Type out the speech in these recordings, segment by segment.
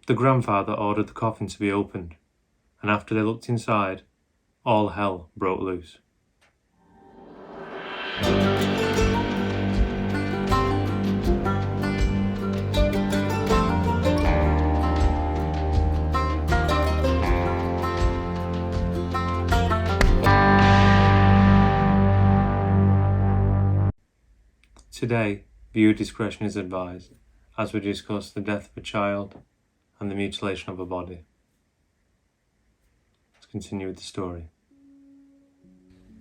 The grandfather ordered the coffin to be opened, and after they looked inside, all hell broke loose. Today, viewer discretion is advised as we discuss the death of a child and the mutilation of a body. Let's continue with the story.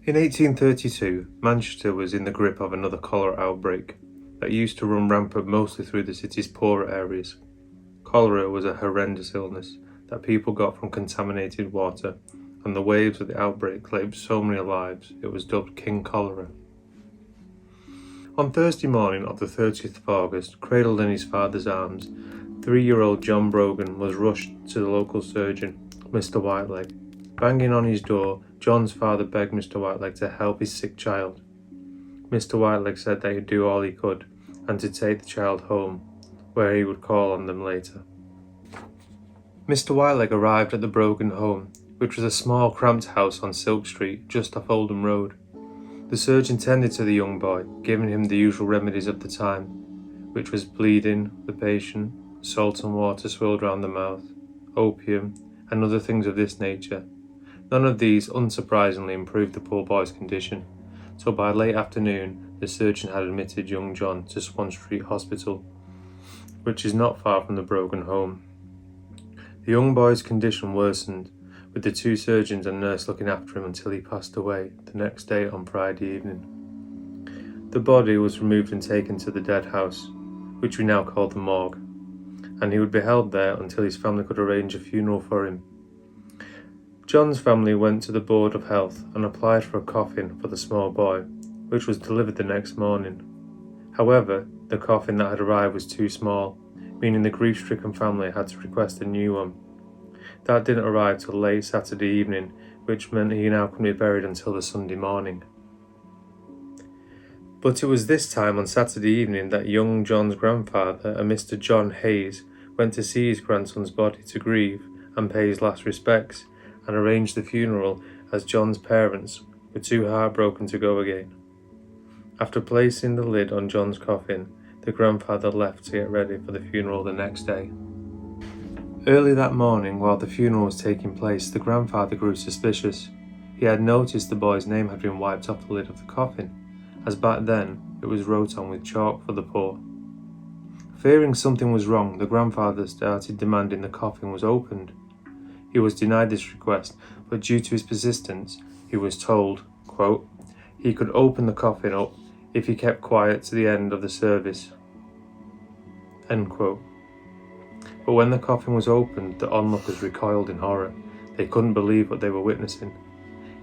In 1832, Manchester was in the grip of another cholera outbreak that used to run rampant mostly through the city's poorer areas. Cholera was a horrendous illness that people got from contaminated water, and the waves of the outbreak claimed so many lives it was dubbed King Cholera. On Thursday morning of the 30th of August, cradled in his father's arms, 3-year-old John Brogan was rushed to the local surgeon, Mr. Whiteleg. Banging on his door, John's father begged Mr. Whiteleg to help his sick child. Mr. Whiteleg said that he'd do all he could, and to take the child home, where he would call on them later. Mr. Whiteleg arrived at the Brogan home, which was a small cramped house on Silk Street, just off Oldham Road. The surgeon tended to the young boy, giving him the usual remedies of the time, which was bleeding the patient, salt and water swirled round the mouth, opium, and other things of this nature. None of these, unsurprisingly, improved the poor boy's condition, so by late afternoon the surgeon had admitted young John to Swan Street Hospital, which is not far from the Brogan home. The young boy's condition worsened, with the 2 surgeons and nurse looking after him until he passed away the next day on Friday evening. The body was removed and taken to the dead house, which we now call the morgue, and he would be held there until his family could arrange a funeral for him. John's family went to the Board of Health and applied for a coffin for the small boy, which was delivered the next morning. However, the coffin that had arrived was too small, meaning the grief-stricken family had to request a new one. That didn't arrive till late Saturday evening, which meant he now couldn't be buried until the Sunday morning. But it was this time on Saturday evening that young John's grandfather, a Mr. John Hayes, went to see his grandson's body to grieve and pay his last respects, and arrange the funeral, as John's parents were too heartbroken to go again. After placing the lid on John's coffin, the grandfather left to get ready for the funeral the next day. Early that morning, while the funeral was taking place, the grandfather grew suspicious. He had noticed the boy's name had been wiped off the lid of the coffin, as back then it was wrote on with chalk for the poor. Fearing something was wrong, the grandfather started demanding the coffin was opened. He was denied this request, but due to his persistence, he was told, quote, he could open the coffin up if he kept quiet to the end of the service, end quote. But when the coffin was opened, the onlookers recoiled in horror. They couldn't believe what they were witnessing.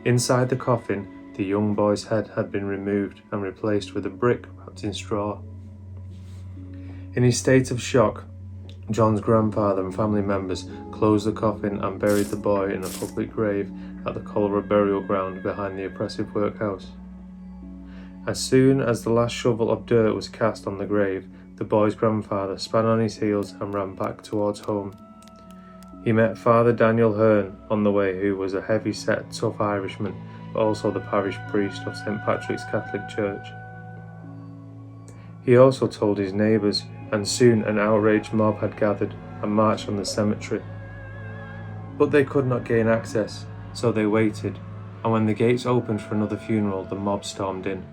Inside the coffin, the young boy's head had been removed and replaced with a brick wrapped in straw. In his state of shock, John's grandfather and family members closed the coffin and buried the boy in a public grave at the cholera burial ground behind the oppressive workhouse. As soon as the last shovel of dirt was cast on the grave, the boy's grandfather span on his heels and ran back towards home. He met Father Daniel Hearn on the way, who was a heavy-set, tough Irishman, but also the parish priest of St. Patrick's Catholic Church. He also told his neighbours, and soon an outraged mob had gathered and marched on the cemetery. But they could not gain access, so they waited, and when the gates opened for another funeral, the mob stormed in.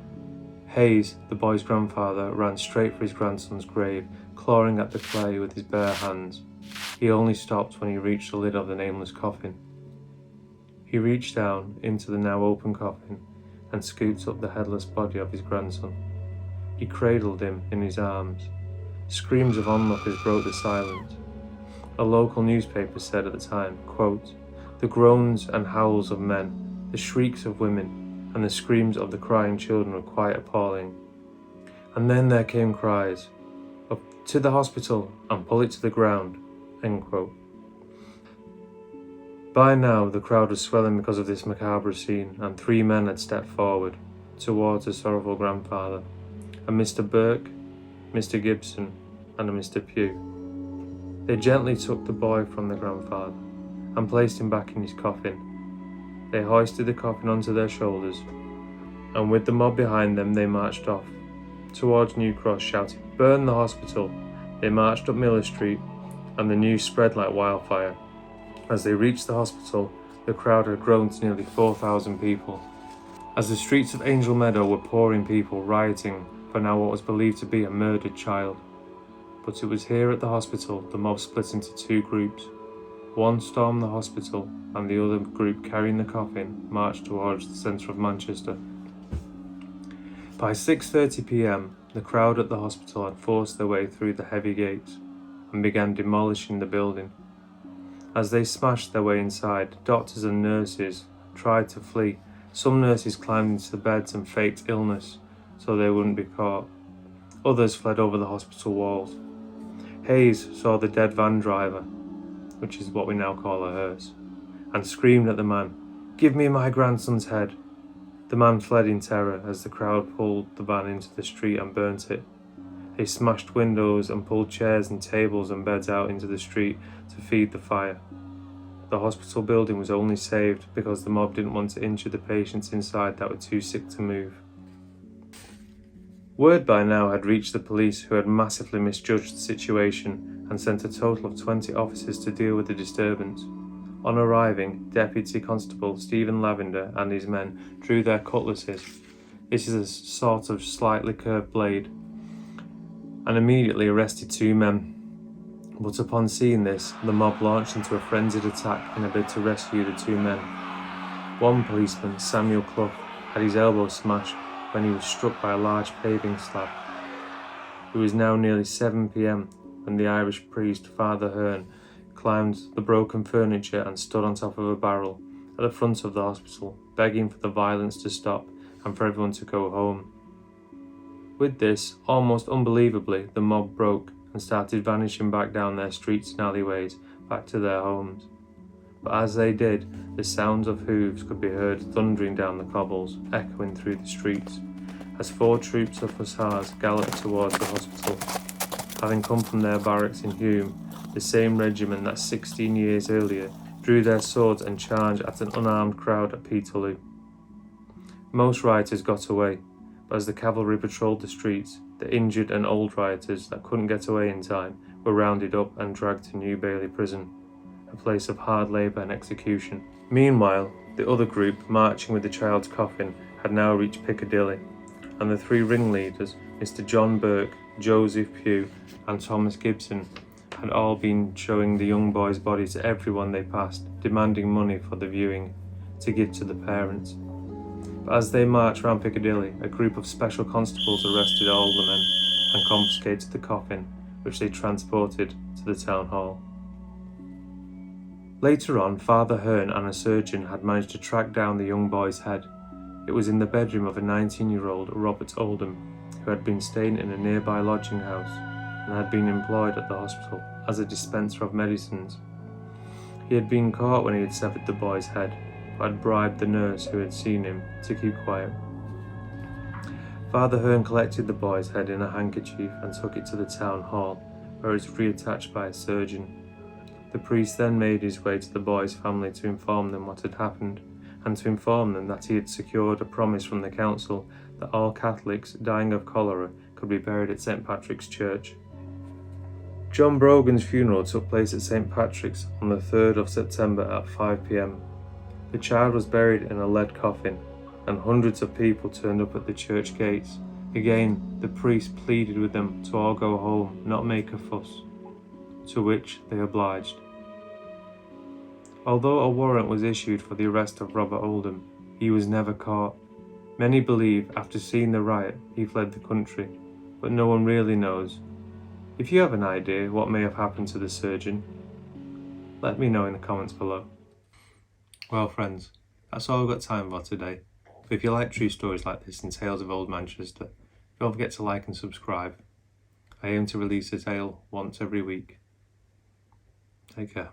Hayes, the boy's grandfather, ran straight for his grandson's grave, clawing at the clay with his bare hands. He only stopped when he reached the lid of the nameless coffin. He reached down into the now open coffin and scooped up the headless body of his grandson. He cradled him in his arms. Screams of onlookers broke the silence. A local newspaper said at the time, quote, the groans and howls of men, the shrieks of women, and the screams of the crying children were quite appalling. And then there came cries of, to the hospital and pull it to the ground, end quote. By now the crowd was swelling because of this macabre scene, and 3 men had stepped forward towards the sorrowful grandfather, a Mr. Burke, Mr. Gibson, and a Mr. Pugh. They gently took the boy from the grandfather and placed him back in his coffin. They hoisted the coffin onto their shoulders, and with the mob behind them they marched off towards New Cross, shouting, "Burn the hospital!" They marched up Miller Street, and the news spread like wildfire. As they reached the hospital, the crowd had grown to nearly 4,000 people. As the streets of Angel Meadow were pouring people, rioting for now what was believed to be a murdered child. But it was here at the hospital the mob split into two groups. One stormed the hospital, and the other group, carrying the coffin, marched towards the centre of Manchester. By 6:30 p.m, the crowd at the hospital had forced their way through the heavy gates and began demolishing the building. As they smashed their way inside, doctors and nurses tried to flee. Some nurses climbed into the beds and faked illness so they wouldn't be caught. Others fled over the hospital walls. Hayes saw the dead van driver, which is what we now call a hearse, and screamed at the man, "Give me my grandson's head." The man fled in terror as the crowd pulled the van into the street and burnt it. They smashed windows and pulled chairs and tables and beds out into the street to feed the fire. The hospital building was only saved because the mob didn't want to injure the patients inside that were too sick to move. Word by now had reached the police, who had massively misjudged the situation and sent a total of 20 officers to deal with the disturbance. On arriving, Deputy Constable Stephen Lavender and his men drew their cutlasses. This is a sort of slightly curved blade, and immediately arrested two men. But upon seeing this, the mob launched into a frenzied attack in a bid to rescue the two men. One policeman, Samuel Clough, had his elbow smashed when he was struck by a large paving slab. It was now nearly 7 p.m. when the Irish priest, Father Hearn, climbed the broken furniture and stood on top of a barrel at the front of the hospital, begging for the violence to stop and for everyone to go home. With this, almost unbelievably, the mob broke and started vanishing back down their streets and alleyways, back to their homes. But as they did, the sounds of hooves could be heard thundering down the cobbles, echoing through the streets, as 4 troops of hussars galloped towards the hospital, having come from their barracks in Hulme, the same regiment that 16 years earlier drew their swords and charged at an unarmed crowd at Peterloo. Most rioters got away, but as the cavalry patrolled the streets, the injured and old rioters that couldn't get away in time were rounded up and dragged to New Bailey Prison, a place of hard labour and execution. Meanwhile, the other group, marching with the child's coffin, had now reached Piccadilly, and the 3 ringleaders, Mr. John Burke, Joseph Pugh and Thomas Gibson, had all been showing the young boy's body to everyone they passed, demanding money for the viewing to give to the parents. But as they marched round Piccadilly, a group of special constables arrested all the men and confiscated the coffin, which they transported to the town hall. Later on, Father Hearn and a surgeon had managed to track down the young boy's head. It was in the bedroom of a 19-year-old Robert Oldham, who had been staying in a nearby lodging house and had been employed at the hospital as a dispenser of medicines. He had been caught when he had severed the boy's head, but had bribed the nurse who had seen him to keep quiet. Father Hearn collected the boy's head in a handkerchief and took it to the town hall, where it was reattached by a surgeon. The priest then made his way to the boy's family to inform them what had happened, and to inform them that he had secured a promise from the council that all Catholics dying of cholera could be buried at St. Patrick's Church. John Brogan's funeral took place at St. Patrick's on the 3rd of September at 5 p.m. The child was buried in a lead coffin, and hundreds of people turned up at the church gates. Again, the priest pleaded with them to all go home, not make a fuss, to which they obliged. Although a warrant was issued for the arrest of Robert Oldham, he was never caught. Many believe after seeing the riot he fled the country, but no one really knows. If you have an idea what may have happened to the surgeon, let me know in the comments below. Well friends, that's all I've got time for today. But if you like true stories like this and tales of old Manchester, don't forget to like and subscribe. I aim to release a tale once every week. Take care.